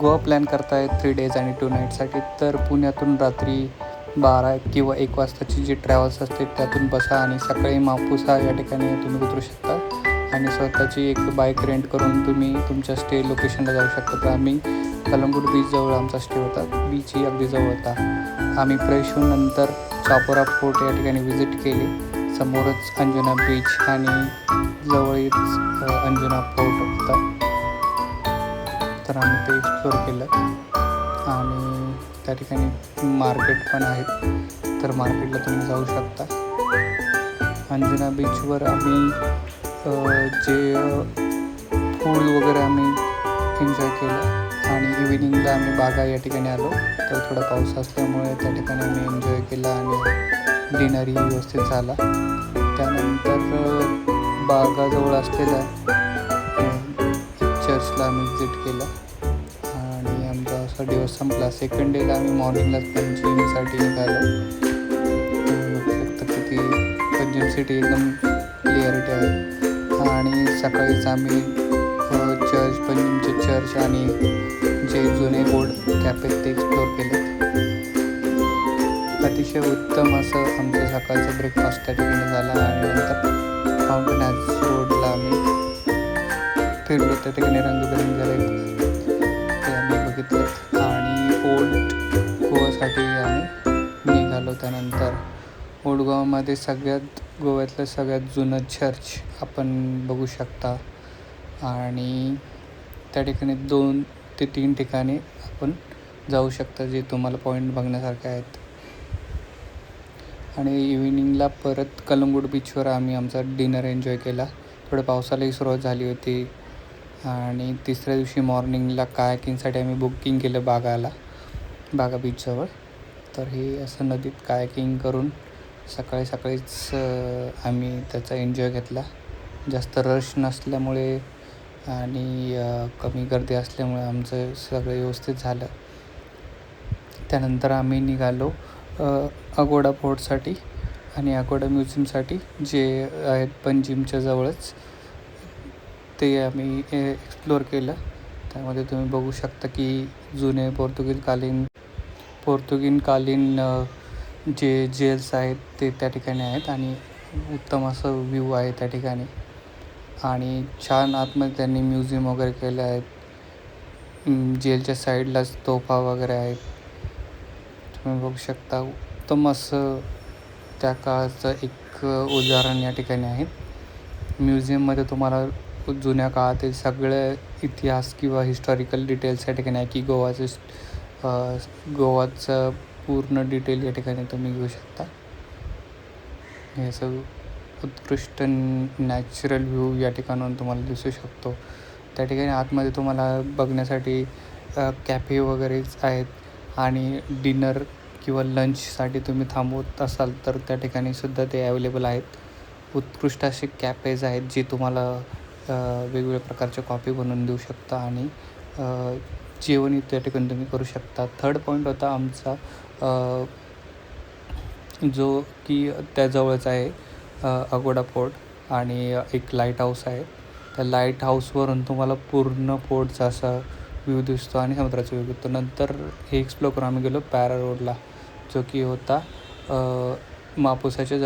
Goa plan करताय 3 days आणि 2 नाईटसाठी, तर पुण्यातून रात्री 12 किंवा 1 वाजताची जी ट्रॅव्हल्स असते त्यातून बसा आणि सकाळी मापुसा या ठिकाणी तुम्ही उतरू शकता आणि स्वतःची एक बाईक रेंट करून तुम्ही तुमच्या स्टे लोकेशनला जाऊ शकता. तर आम्ही कलंगूट बीचजवळ आमचा स्टे होता. बीचही अगदी जवळ होता. आम्ही फ्रेश होऊन नंतर चापोरा फोर्ट या ठिकाणी व्हिजिट केली. समोरच अंजुना बीच आणि जवळच अंजुना फोर्ट होता. तर आम्ही ते एक्सप्लोर केलं आणि त्या ठिकाणी मार्केट पण आहेत, तर मार्केटला तुम्ही जाऊ शकता. अंजुना बीचवर आम्ही जे फूड वगैरे आम्ही एन्जॉय केलं आणि इव्हिनिंगला आम्ही बागा या ठिकाणी आलो. तर थोडा पाऊस असल्यामुळे त्या ठिकाणी आम्ही एन्जॉय केला आणि डिनरही व्यवस्थित झाला. त्यानंतर बागाजवळ असलेल्या चर्चला आम्ही व्हिजिट केलं आणि आमचा असा दिवस संपला. सेकंड डेला आम्ही मॉर्निंगलाच पंजिमसाठी निघालो. फक्त किती पंजिम सिटी एकदम क्लिअरिटी आहे आणि सकाळीच आम्ही पंजिमचे चर्च आणि जे जुने ओल्ड कॅफे ते एक्सप्लोर केले. अतिशय उत्तम असं आमचं सकाळचं ब्रेकफास्ट त्या ठिकाणी झाला आणि नंतर फाउंटन हॅज रोडला आम्ही फिरलो. त्या ठिकाणी रंगबिरंगी ते आम्ही बघितलं आणि ओल्ड गोवासाठी आम्ही निघालो. त्यानंतर ओल्ड गोवामध्ये गोव्यातलं सगळ्यात जुनं चर्च आपण बघू शकता आणि त्या ठिकाणी 2 ते 3 ठिकाणी आपण जाऊ शकता जे तुम्हाला पॉईंट बघण्यासारखे आहेत. आणि इव्हिनिंगला परत कलंगूट बीचवर आम्ही आमचा डिनर एन्जॉय केला. थोडं पावसालाही सुरुवात झाली होती आणि तिसऱ्या दिवशी मॉर्निंगला कायाकिंगसाठी आम्ही बुकिंग केलं बागा बीचजवळ. तर हे असं नदीत कायाकिंग करून सकाळीच आम्ही त्याचा एन्जॉय घेतला. जास्त रश नसल्यामुळे आणि कमी गर्दी असल्यामुळे आमचं सगळं व्यवस्थित झालं. त्यानंतर आम्ही निघालो अगोडा फोर्टसाठी आणि अगोडा म्युझियमसाठी जे आहेत पंजिमच्या जवळच. ते आम्ही एक्सप्लोअर केलं. त्यामध्ये तुम्ही बघू शकता की जुने पोर्तुगीनकालीन जे जेल्स आहेत ते त्या ठिकाणी आहेत आणि उत्तम असं व्ह्यू आहे त्या ठिकाणी आणि छान आतमध्ये त्यांनी म्युझियम वगैरे केले आहेत. जेलच्या साईडलाच तोफा वगैरे आहेत. तुम्ही बघू शकता उत्तम असं त्या काळाचं एक उदाहरण या ठिकाणी आहे. म्युझियममध्ये तुम्हाला जुन्या काळातील सगळे इतिहास किंवा हिस्टॉरिकल डिटेल्स या ठिकाणी आहे की गोवाचं पूर्ण डिटेल या ठिकाणी तुम्ही घेऊ शकता. हे असं उत्कृष्ट नॅचरल व्ह्यू या ठिकाणाहून तुम्हाला दिसू शकतो. त्या ठिकाणी आतमध्ये तुम्हाला बघण्यासाठी कॅफे वगैरेच आहेत आणि डिनर किंवा लंचसाठी तुम्ही थांबवत असाल तर त्या ठिकाणी सुद्धा ते अवेलेबल आहेत. उत्कृष्ट असे कॅफेज आहेत जे तुम्हाला वेगवेगळ्या प्रकारचे कॉफी बनवून देऊ शकता आणि जेवणही त्या ठिकाणी तुम्ही करू शकता. थर्ड पॉईंट होता आमचा जो की त्याजवळच आहे अगोडा फोर्ट आणि एक लाईट हाऊस आहे. त्या लाईट हाऊसवरून तुम्हाला पूर्ण फोर्टचा असा व्ह्यू दिसतो आणि समुद्राचा व्ह्यू दिसतो. नंतर हे एक्सप्लोर करून आम्ही गेलो पॅरा रोडला जो की होता मापुसाच्या